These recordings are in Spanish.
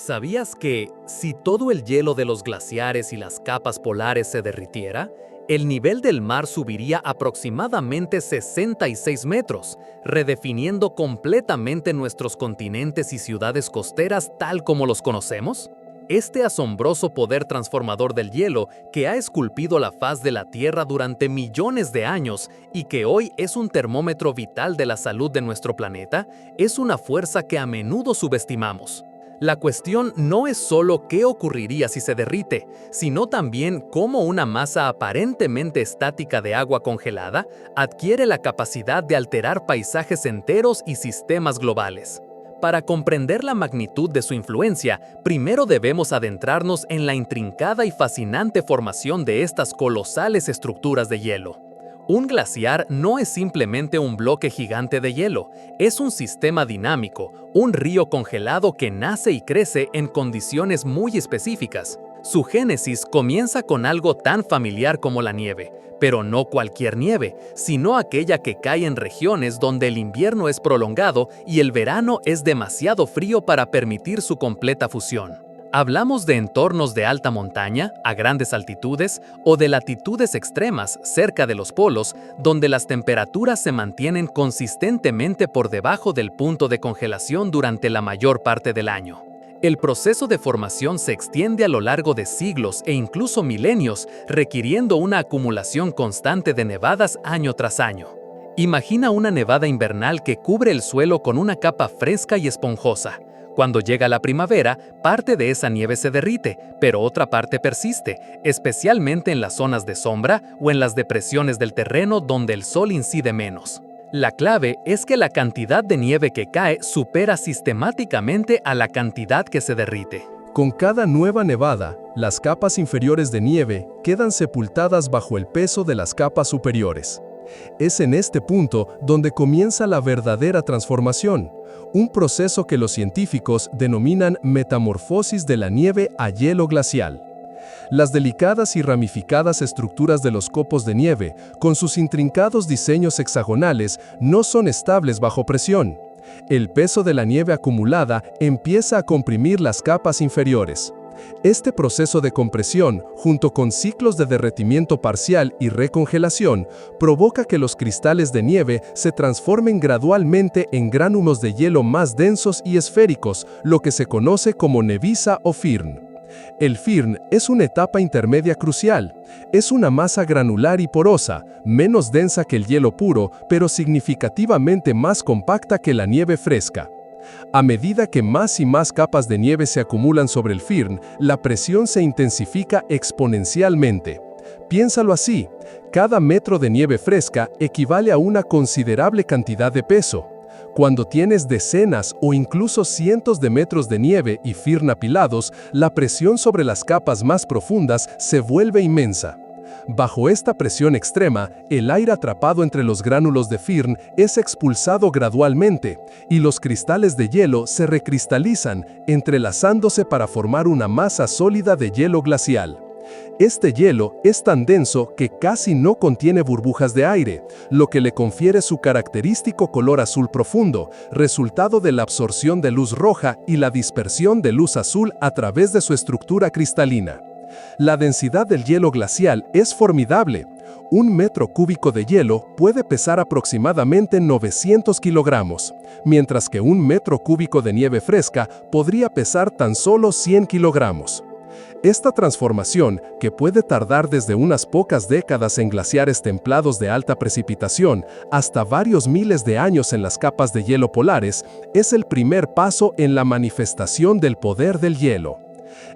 ¿Sabías que, si todo el hielo de los glaciares y las capas polares se derritiera, el nivel del mar subiría aproximadamente 66 metros, redefiniendo completamente nuestros continentes y ciudades costeras tal como los conocemos? Este asombroso poder transformador del hielo, que ha esculpido la faz de la Tierra durante millones de años y que hoy es un termómetro vital de la salud de nuestro planeta, es una fuerza que a menudo subestimamos. La cuestión no es solo qué ocurriría si se derrite, sino también cómo una masa aparentemente estática de agua congelada adquiere la capacidad de alterar paisajes enteros y sistemas globales. Para comprender la magnitud de su influencia, primero debemos adentrarnos en la intrincada y fascinante formación de estas colosales estructuras de hielo. Un glaciar no es simplemente un bloque gigante de hielo, es un sistema dinámico, un río congelado que nace y crece en condiciones muy específicas. Su génesis comienza con algo tan familiar como la nieve, pero no cualquier nieve, sino aquella que cae en regiones donde el invierno es prolongado y el verano es demasiado frío para permitir su completa fusión. Hablamos de entornos de alta montaña, a grandes altitudes, o de latitudes extremas, cerca de los polos, donde las temperaturas se mantienen consistentemente por debajo del punto de congelación durante la mayor parte del año. El proceso de formación se extiende a lo largo de siglos e incluso milenios, requiriendo una acumulación constante de nevadas año tras año. Imagina una nevada invernal que cubre el suelo con una capa fresca y esponjosa. Cuando llega la primavera, parte de esa nieve se derrite, pero otra parte persiste, especialmente en las zonas de sombra o en las depresiones del terreno donde el sol incide menos. La clave es que la cantidad de nieve que cae supera sistemáticamente a la cantidad que se derrite. Con cada nueva nevada, las capas inferiores de nieve quedan sepultadas bajo el peso de las capas superiores. Es en este punto donde comienza la verdadera transformación, un proceso que los científicos denominan metamorfosis de la nieve a hielo glacial. Las delicadas y ramificadas estructuras de los copos de nieve, con sus intrincados diseños hexagonales, no son estables bajo presión. El peso de la nieve acumulada empieza a comprimir las capas inferiores. Este proceso de compresión, junto con ciclos de derretimiento parcial y recongelación, provoca que los cristales de nieve se transformen gradualmente en gránulos de hielo más densos y esféricos, lo que se conoce como neviza o firn. El firn es una etapa intermedia crucial. Es una masa granular y porosa, menos densa que el hielo puro, pero significativamente más compacta que la nieve fresca. A medida que más y más capas de nieve se acumulan sobre el firn, la presión se intensifica exponencialmente. Piénsalo así, cada metro de nieve fresca equivale a una considerable cantidad de peso. Cuando tienes decenas o incluso cientos de metros de nieve y firn apilados, la presión sobre las capas más profundas se vuelve inmensa. Bajo esta presión extrema, el aire atrapado entre los gránulos de firn es expulsado gradualmente, y los cristales de hielo se recristalizan, entrelazándose para formar una masa sólida de hielo glacial. Este hielo es tan denso que casi no contiene burbujas de aire, lo que le confiere su característico color azul profundo, resultado de la absorción de luz roja y la dispersión de luz azul a través de su estructura cristalina. La densidad del hielo glacial es formidable. Un metro cúbico de hielo puede pesar aproximadamente 900 kilogramos, mientras que un metro cúbico de nieve fresca podría pesar tan solo 100 kilogramos. Esta transformación, que puede tardar desde unas pocas décadas en glaciares templados de alta precipitación hasta varios miles de años en las capas de hielo polares, es el primer paso en la manifestación del poder del hielo.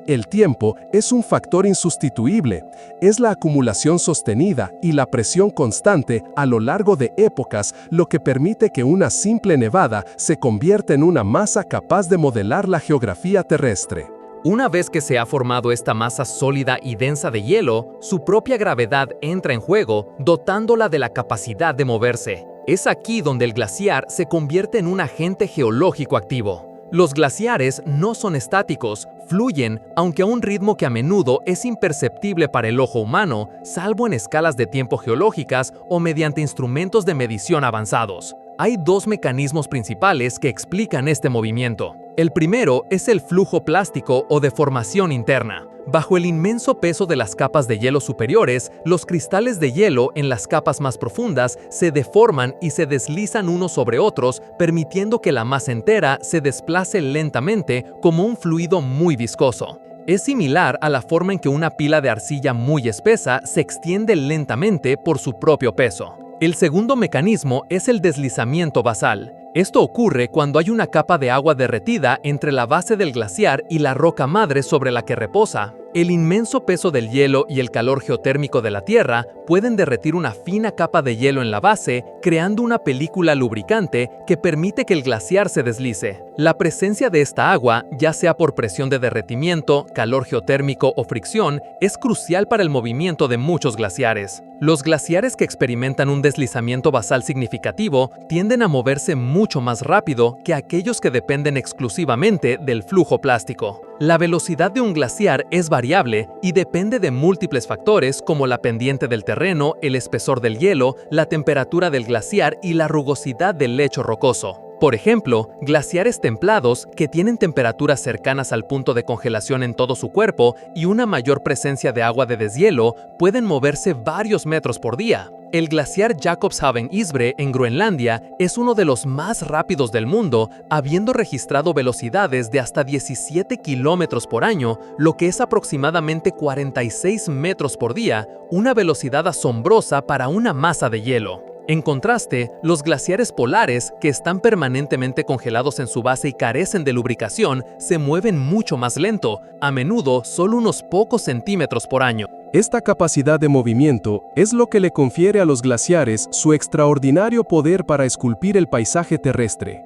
El tiempo es un factor insustituible, es la acumulación sostenida y la presión constante a lo largo de épocas lo que permite que una simple nevada se convierta en una masa capaz de modelar la geografía terrestre. Una vez que se ha formado esta masa sólida y densa de hielo, su propia gravedad entra en juego, dotándola de la capacidad de moverse. Es aquí donde el glaciar se convierte en un agente geológico activo. Los glaciares no son estáticos, fluyen, aunque a un ritmo que a menudo es imperceptible para el ojo humano, salvo en escalas de tiempo geológicas o mediante instrumentos de medición avanzados. Hay dos mecanismos principales que explican este movimiento. El primero es el flujo plástico o deformación interna. Bajo el inmenso peso de las capas de hielo superiores, los cristales de hielo en las capas más profundas se deforman y se deslizan unos sobre otros, permitiendo que la masa entera se desplace lentamente como un fluido muy viscoso. Es similar a la forma en que una pila de arcilla muy espesa se extiende lentamente por su propio peso. El segundo mecanismo es el deslizamiento basal. Esto ocurre cuando hay una capa de agua derretida entre la base del glaciar y la roca madre sobre la que reposa. El inmenso peso del hielo y el calor geotérmico de la Tierra pueden derretir una fina capa de hielo en la base, creando una película lubricante que permite que el glaciar se deslice. La presencia de esta agua, ya sea por presión de derretimiento, calor geotérmico o fricción, es crucial para el movimiento de muchos glaciares. Los glaciares que experimentan un deslizamiento basal significativo tienden a moverse mucho más rápido que aquellos que dependen exclusivamente del flujo plástico. La velocidad de un glaciar es variable y depende de múltiples factores como la pendiente del terreno, el espesor del hielo, la temperatura del glaciar y la rugosidad del lecho rocoso. Por ejemplo, glaciares templados, que tienen temperaturas cercanas al punto de congelación en todo su cuerpo y una mayor presencia de agua de deshielo, pueden moverse varios metros por día. El glaciar Jakobshavn Isbre en Groenlandia es uno de los más rápidos del mundo, habiendo registrado velocidades de hasta 17 kilómetros por año, lo que es aproximadamente 46 metros por día, una velocidad asombrosa para una masa de hielo. En contraste, los glaciares polares, que están permanentemente congelados en su base y carecen de lubricación, se mueven mucho más lento, a menudo solo unos pocos centímetros por año. Esta capacidad de movimiento es lo que le confiere a los glaciares su extraordinario poder para esculpir el paisaje terrestre.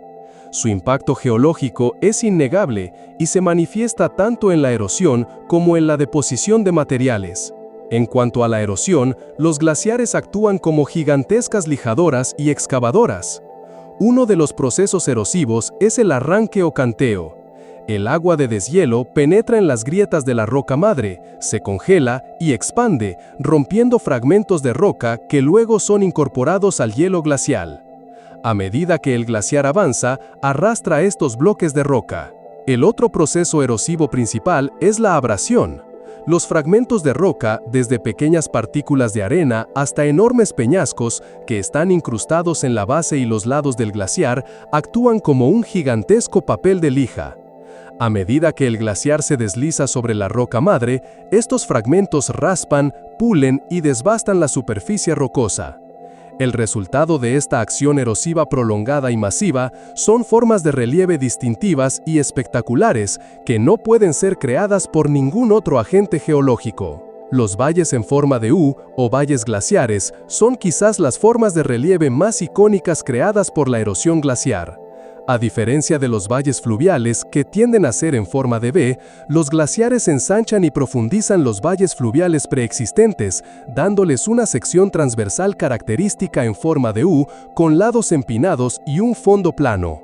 Su impacto geológico es innegable y se manifiesta tanto en la erosión como en la deposición de materiales. En cuanto a la erosión, los glaciares actúan como gigantescas lijadoras y excavadoras. Uno de los procesos erosivos es el arranque o canteo. El agua de deshielo penetra en las grietas de la roca madre, se congela y expande, rompiendo fragmentos de roca que luego son incorporados al hielo glacial. A medida que el glaciar avanza, arrastra estos bloques de roca. El otro proceso erosivo principal es la abrasión. Los fragmentos de roca, desde pequeñas partículas de arena hasta enormes peñascos que están incrustados en la base y los lados del glaciar, actúan como un gigantesco papel de lija. A medida que el glaciar se desliza sobre la roca madre, estos fragmentos raspan, pulen y desbastan la superficie rocosa. El resultado de esta acción erosiva prolongada y masiva son formas de relieve distintivas y espectaculares que no pueden ser creadas por ningún otro agente geológico. Los valles en forma de U o valles glaciares son quizás las formas de relieve más icónicas creadas por la erosión glaciar. A diferencia de los valles fluviales, que tienden a ser en forma de V, los glaciares ensanchan y profundizan los valles fluviales preexistentes, dándoles una sección transversal característica en forma de U, con lados empinados y un fondo plano.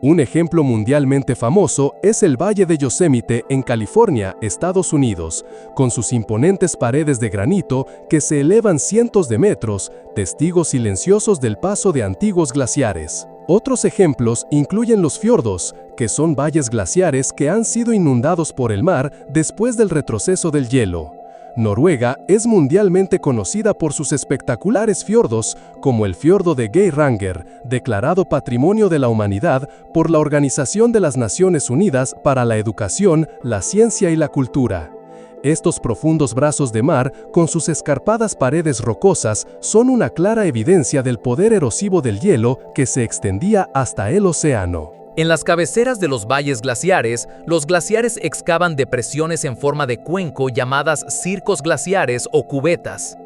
Un ejemplo mundialmente famoso es el Valle de Yosemite en California, Estados Unidos, con sus imponentes paredes de granito que se elevan cientos de metros, testigos silenciosos del paso de antiguos glaciares. Otros ejemplos incluyen los fiordos, que son valles glaciares que han sido inundados por el mar después del retroceso del hielo. Noruega es mundialmente conocida por sus espectaculares fiordos, como el fiordo de Geiranger, declarado Patrimonio de la Humanidad por la Organización de las Naciones Unidas para la Educación, la Ciencia y la Cultura. Estos profundos brazos de mar, con sus escarpadas paredes rocosas, son una clara evidencia del poder erosivo del hielo que se extendía hasta el océano. En las cabeceras de los valles glaciares, los glaciares excavan depresiones en forma de cuenco llamadas circos glaciares o cubetas.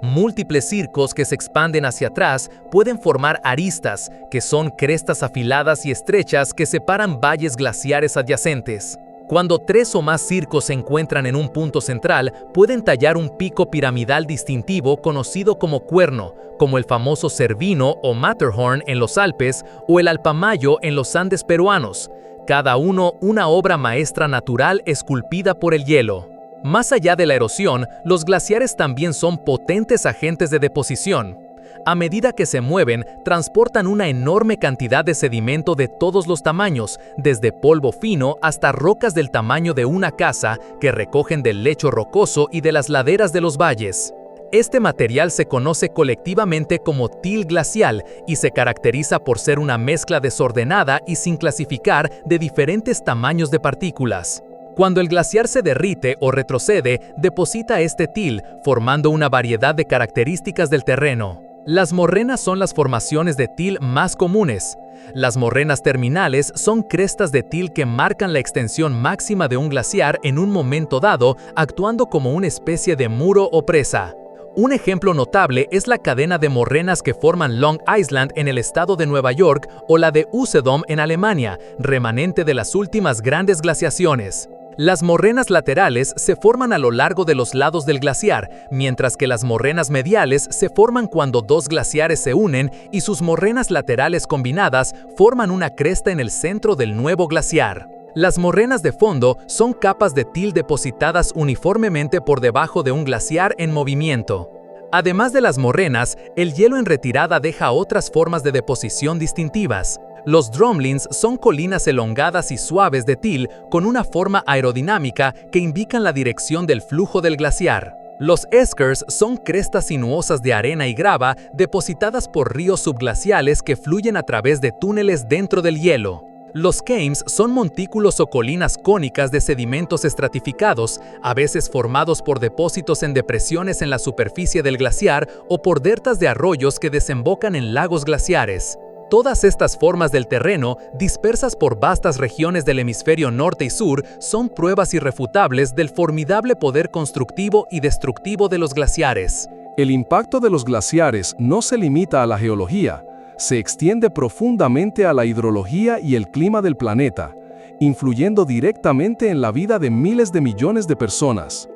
Múltiples circos que se expanden hacia atrás pueden formar aristas, que son crestas afiladas y estrechas que separan valles glaciares adyacentes. Cuando 3 o más circos se encuentran en un punto central, pueden tallar un pico piramidal distintivo conocido como cuerno, como el famoso Cervino o Matterhorn en los Alpes o el Alpamayo en los Andes peruanos, cada uno una obra maestra natural esculpida por el hielo. Más allá de la erosión, los glaciares también son potentes agentes de deposición. A medida que se mueven, transportan una enorme cantidad de sedimento de todos los tamaños, desde polvo fino hasta rocas del tamaño de una casa que recogen del lecho rocoso y de las laderas de los valles. Este material se conoce colectivamente como til glacial y se caracteriza por ser una mezcla desordenada y sin clasificar de diferentes tamaños de partículas. Cuando el glaciar se derrite o retrocede, deposita este til, formando una variedad de características del terreno. Las morrenas son las formaciones de til más comunes. Las morrenas terminales son crestas de til que marcan la extensión máxima de un glaciar en un momento dado, actuando como una especie de muro o presa. Un ejemplo notable es la cadena de morrenas que forman Long Island en el estado de Nueva York o la de Usedom en Alemania, remanente de las últimas grandes glaciaciones. Las morrenas laterales se forman a lo largo de los lados del glaciar, mientras que las morrenas mediales se forman cuando dos glaciares se unen y sus morrenas laterales combinadas forman una cresta en el centro del nuevo glaciar. Las morrenas de fondo son capas de til depositadas uniformemente por debajo de un glaciar en movimiento. Además de las morrenas, el hielo en retirada deja otras formas de deposición distintivas. Los drumlins son colinas elongadas y suaves de til con una forma aerodinámica que indican la dirección del flujo del glaciar. Los eskers son crestas sinuosas de arena y grava depositadas por ríos subglaciales que fluyen a través de túneles dentro del hielo. Los kames son montículos o colinas cónicas de sedimentos estratificados, a veces formados por depósitos en depresiones en la superficie del glaciar o por deltas de arroyos que desembocan en lagos glaciares. Todas estas formas del terreno, dispersas por vastas regiones del hemisferio norte y sur, son pruebas irrefutables del formidable poder constructivo y destructivo de los glaciares. El impacto de los glaciares no se limita a la geología, se extiende profundamente a la hidrología y el clima del planeta, influyendo directamente en la vida de miles de millones de personas.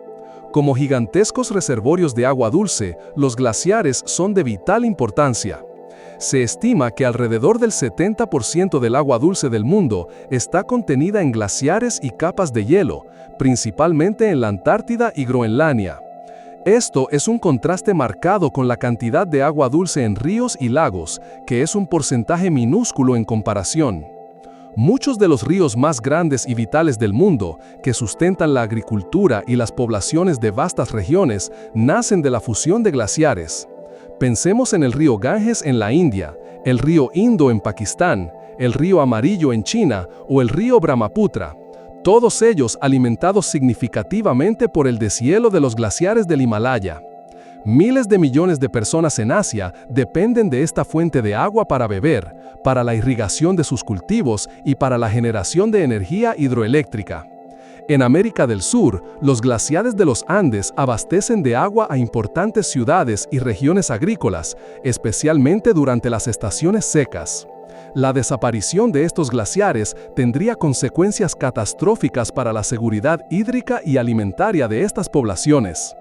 Como gigantescos reservorios de agua dulce, los glaciares son de vital importancia. Se estima que alrededor del 70% del agua dulce del mundo está contenida en glaciares y capas de hielo, principalmente en la Antártida y Groenlandia. Esto es un contraste marcado con la cantidad de agua dulce en ríos y lagos, que es un porcentaje minúsculo en comparación. Muchos de los ríos más grandes y vitales del mundo, que sustentan la agricultura y las poblaciones de vastas regiones, nacen de la fusión de glaciares. Pensemos en el río Ganges en la India, el río Indo en Pakistán, el río Amarillo en China o el río Brahmaputra. Todos ellos alimentados significativamente por el deshielo de los glaciares del Himalaya. Miles de millones de personas en Asia dependen de esta fuente de agua para beber, para la irrigación de sus cultivos y para la generación de energía hidroeléctrica. En América del Sur, los glaciares de los Andes abastecen de agua a importantes ciudades y regiones agrícolas, especialmente durante las estaciones secas. La desaparición de estos glaciares tendría consecuencias catastróficas para la seguridad hídrica y alimentaria de estas poblaciones.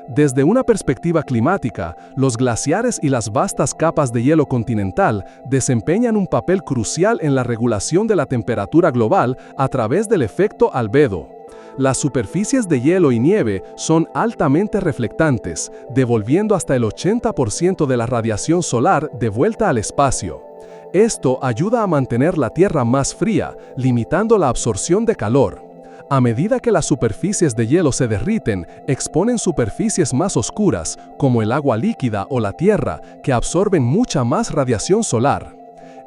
Desde una perspectiva climática, los glaciares y las vastas capas de hielo continental desempeñan un papel crucial en la regulación de la temperatura global a través del efecto albedo. Las superficies de hielo y nieve son altamente reflectantes, devolviendo hasta el 80% de la radiación solar de vuelta al espacio. Esto ayuda a mantener la Tierra más fría, limitando la absorción de calor. A medida que las superficies de hielo se derriten, exponen superficies más oscuras, como el agua líquida o la Tierra, que absorben mucha más radiación solar.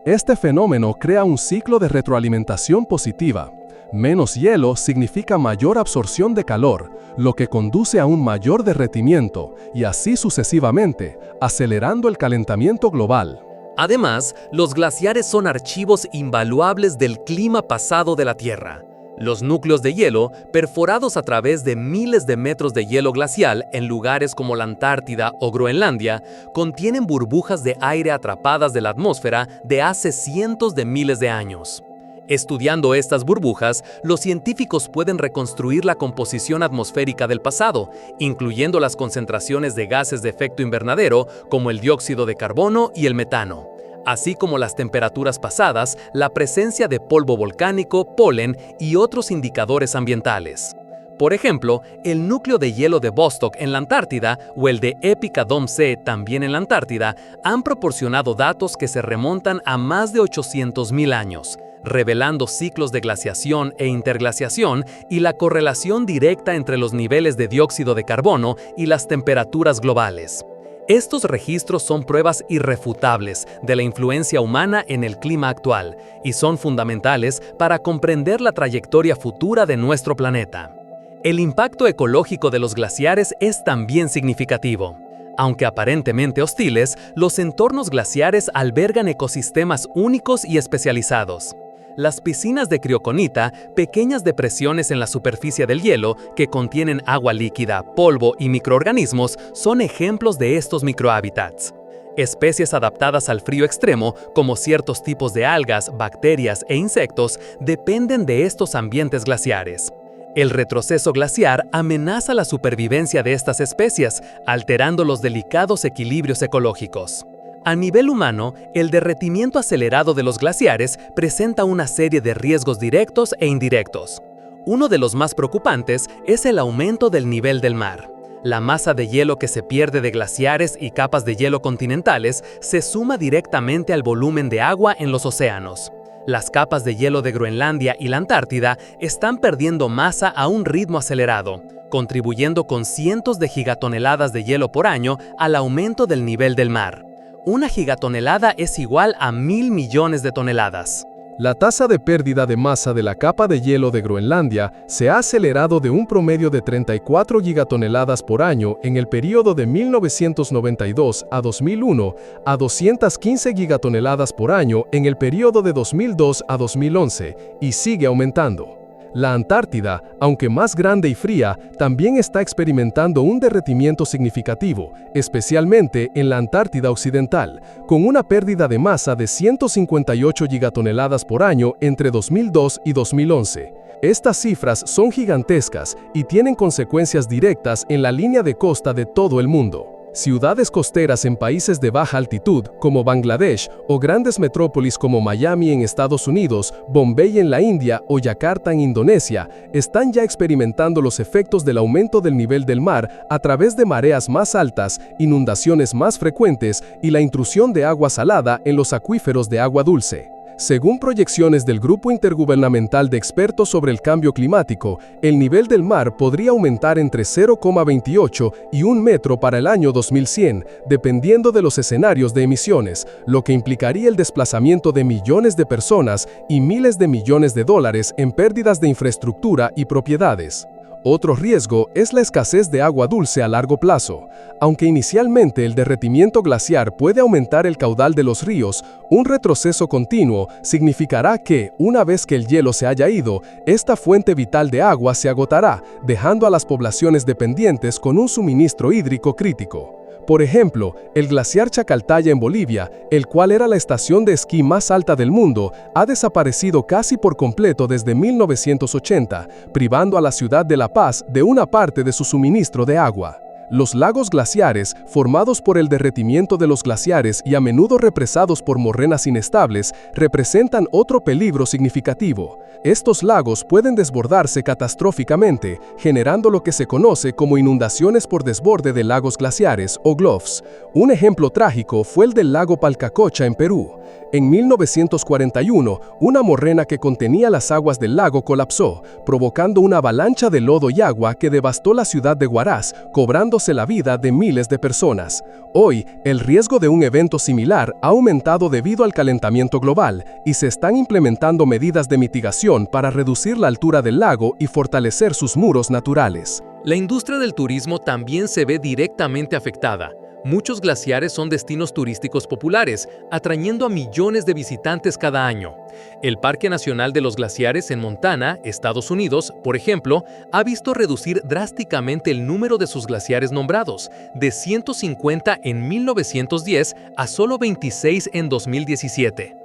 Este fenómeno crea un ciclo de retroalimentación positiva. Menos hielo significa mayor absorción de calor, lo que conduce a un mayor derretimiento, y así sucesivamente, acelerando el calentamiento global. Además, los glaciares son archivos invaluables del clima pasado de la Tierra. Los núcleos de hielo, perforados a través de miles de metros de hielo glacial en lugares como la Antártida o Groenlandia, contienen burbujas de aire atrapadas de la atmósfera de hace cientos de miles de años. Estudiando estas burbujas, los científicos pueden reconstruir la composición atmosférica del pasado, incluyendo las concentraciones de gases de efecto invernadero como el dióxido de carbono y el metano, así como las temperaturas pasadas, la presencia de polvo volcánico, polen y otros indicadores ambientales. Por ejemplo, el núcleo de hielo de Vostok en la Antártida o el de Epica Dome C también en la Antártida han proporcionado datos que se remontan a más de 800.000 años, revelando ciclos de glaciación e interglaciación y la correlación directa entre los niveles de dióxido de carbono y las temperaturas globales. Estos registros son pruebas irrefutables de la influencia humana en el clima actual y son fundamentales para comprender la trayectoria futura de nuestro planeta. El impacto ecológico de los glaciares es también significativo. Aunque aparentemente hostiles, los entornos glaciares albergan ecosistemas únicos y especializados. Las piscinas de crioconita, pequeñas depresiones en la superficie del hielo que contienen agua líquida, polvo y microorganismos, son ejemplos de estos microhábitats. Especies adaptadas al frío extremo, como ciertos tipos de algas, bacterias e insectos, dependen de estos ambientes glaciares. El retroceso glaciar amenaza la supervivencia de estas especies, alterando los delicados equilibrios ecológicos. A nivel humano, el derretimiento acelerado de los glaciares presenta una serie de riesgos directos e indirectos. Uno de los más preocupantes es el aumento del nivel del mar. La masa de hielo que se pierde de glaciares y capas de hielo continentales se suma directamente al volumen de agua en los océanos. Las capas de hielo de Groenlandia y la Antártida están perdiendo masa a un ritmo acelerado, contribuyendo con cientos de gigatoneladas de hielo por año al aumento del nivel del mar. Una gigatonelada es igual a 1.000 millones de toneladas. La tasa de pérdida de masa de la capa de hielo de Groenlandia se ha acelerado de un promedio de 34 gigatoneladas por año en el periodo de 1992 a 2001 a 215 gigatoneladas por año en el periodo de 2002 a 2011 y sigue aumentando. La Antártida, aunque más grande y fría, también está experimentando un derretimiento significativo, especialmente en la Antártida Occidental, con una pérdida de masa de 158 gigatoneladas por año entre 2002 y 2011. Estas cifras son gigantescas y tienen consecuencias directas en la línea de costa de todo el mundo. Ciudades costeras en países de baja altitud, como Bangladesh, o grandes metrópolis como Miami en Estados Unidos, Bombay en la India o Yakarta en Indonesia, están ya experimentando los efectos del aumento del nivel del mar a través de mareas más altas, inundaciones más frecuentes y la intrusión de agua salada en los acuíferos de agua dulce. Según proyecciones del Grupo Intergubernamental de Expertos sobre el Cambio Climático, el nivel del mar podría aumentar entre 0,28 y 1 metro para el año 2100, dependiendo de los escenarios de emisiones, lo que implicaría el desplazamiento de millones de personas y miles de millones de dólares en pérdidas de infraestructura y propiedades. Otro riesgo es la escasez de agua dulce a largo plazo. Aunque inicialmente el derretimiento glaciar puede aumentar el caudal de los ríos, un retroceso continuo significará que, una vez que el hielo se haya ido, esta fuente vital de agua se agotará, dejando a las poblaciones dependientes con un suministro hídrico crítico. Por ejemplo, el glaciar Chacaltaya en Bolivia, el cual era la estación de esquí más alta del mundo, ha desaparecido casi por completo desde 1980, privando a la ciudad de La Paz de una parte de su suministro de agua. Los lagos glaciares, formados por el derretimiento de los glaciares y a menudo represados por morrenas inestables, representan otro peligro significativo. Estos lagos pueden desbordarse catastróficamente, generando lo que se conoce como inundaciones por desborde de lagos glaciares o GLOFs. Un ejemplo trágico fue el del lago Palcacocha en Perú. En 1941, una morrena que contenía las aguas del lago colapsó, provocando una avalancha de lodo y agua que devastó la ciudad de Huaraz, cobrándose la vida de miles de personas. Hoy, el riesgo de un evento similar ha aumentado debido al calentamiento global y se están implementando medidas de mitigación para reducir la altura del lago y fortalecer sus muros naturales. La industria del turismo también se ve directamente afectada. Muchos glaciares son destinos turísticos populares, atrayendo a millones de visitantes cada año. El Parque Nacional de los Glaciares en Montana, Estados Unidos, por ejemplo, ha visto reducir drásticamente el número de sus glaciares nombrados, de 150 en 1910 a solo 26 en 2017.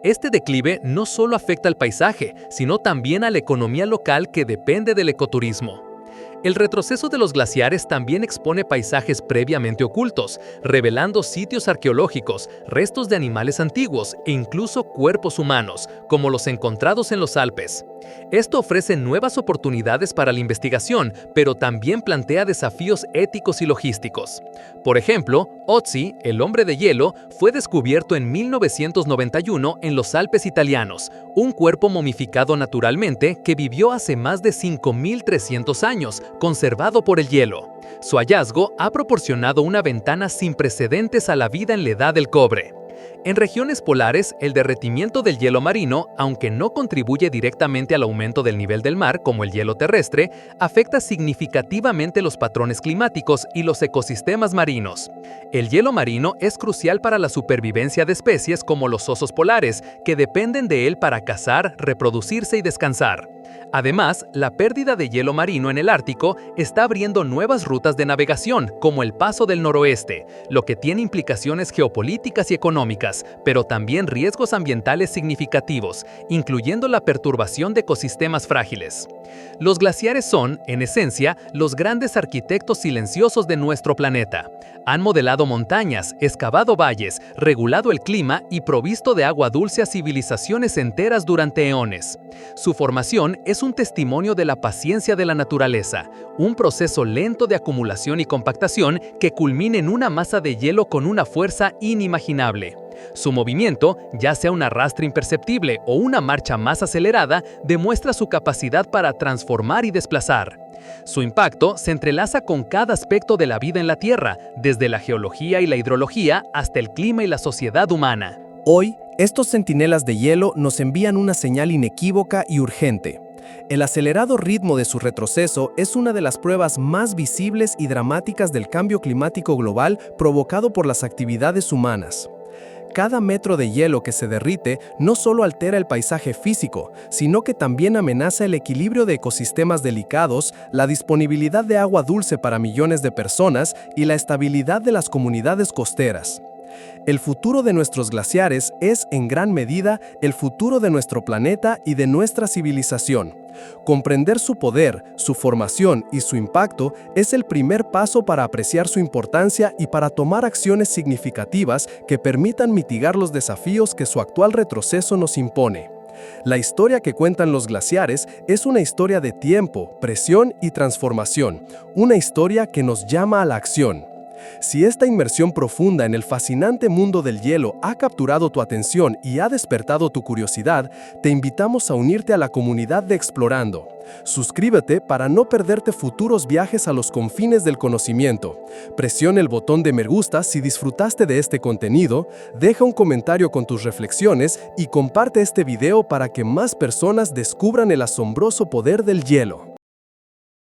Este declive no solo afecta al paisaje, sino también a la economía local que depende del ecoturismo. El retroceso de los glaciares también expone paisajes previamente ocultos, revelando sitios arqueológicos, restos de animales antiguos e incluso cuerpos humanos, como los encontrados en los Alpes. Esto ofrece nuevas oportunidades para la investigación, pero también plantea desafíos éticos y logísticos. Por ejemplo, Ötzi, el hombre de hielo, fue descubierto en 1991 en los Alpes italianos, un cuerpo momificado naturalmente que vivió hace más de 5.300 años, conservado por el hielo. Su hallazgo ha proporcionado una ventana sin precedentes a la vida en la edad del cobre. En regiones polares, el derretimiento del hielo marino, aunque no contribuye directamente al aumento del nivel del mar como el hielo terrestre, afecta significativamente los patrones climáticos y los ecosistemas marinos. El hielo marino es crucial para la supervivencia de especies como los osos polares, que dependen de él para cazar, reproducirse y descansar. Además, la pérdida de hielo marino en el Ártico está abriendo nuevas rutas de navegación, como el Paso del Noroeste, lo que tiene implicaciones geopolíticas y económicas, pero también riesgos ambientales significativos, incluyendo la perturbación de ecosistemas frágiles. Los glaciares son, en esencia, los grandes arquitectos silenciosos de nuestro planeta. Han modelado montañas, excavado valles, regulado el clima y provisto de agua dulce a civilizaciones enteras durante eones. Su formación es un testimonio de la paciencia de la naturaleza, un proceso lento de acumulación y compactación que culmina en una masa de hielo con una fuerza inimaginable. Su movimiento, ya sea un arrastre imperceptible o una marcha más acelerada, demuestra su capacidad para transformar y desplazar. Su impacto se entrelaza con cada aspecto de la vida en la Tierra, desde la geología y la hidrología hasta el clima y la sociedad humana. Hoy, estos centinelas de hielo nos envían una señal inequívoca y urgente. El acelerado ritmo de su retroceso es una de las pruebas más visibles y dramáticas del cambio climático global provocado por las actividades humanas. Cada metro de hielo que se derrite no solo altera el paisaje físico, sino que también amenaza el equilibrio de ecosistemas delicados, la disponibilidad de agua dulce para millones de personas y la estabilidad de las comunidades costeras. El futuro de nuestros glaciares es, en gran medida, el futuro de nuestro planeta y de nuestra civilización. Comprender su poder, su formación y su impacto es el primer paso para apreciar su importancia y para tomar acciones significativas que permitan mitigar los desafíos que su actual retroceso nos impone. La historia que cuentan los glaciares es una historia de tiempo, presión y transformación, una historia que nos llama a la acción. Si esta inmersión profunda en el fascinante mundo del hielo ha capturado tu atención y ha despertado tu curiosidad, te invitamos a unirte a la comunidad de Explorando. Suscríbete para no perderte futuros viajes a los confines del conocimiento. Presiona el botón de me gusta si disfrutaste de este contenido, deja un comentario con tus reflexiones y comparte este video para que más personas descubran el asombroso poder del hielo.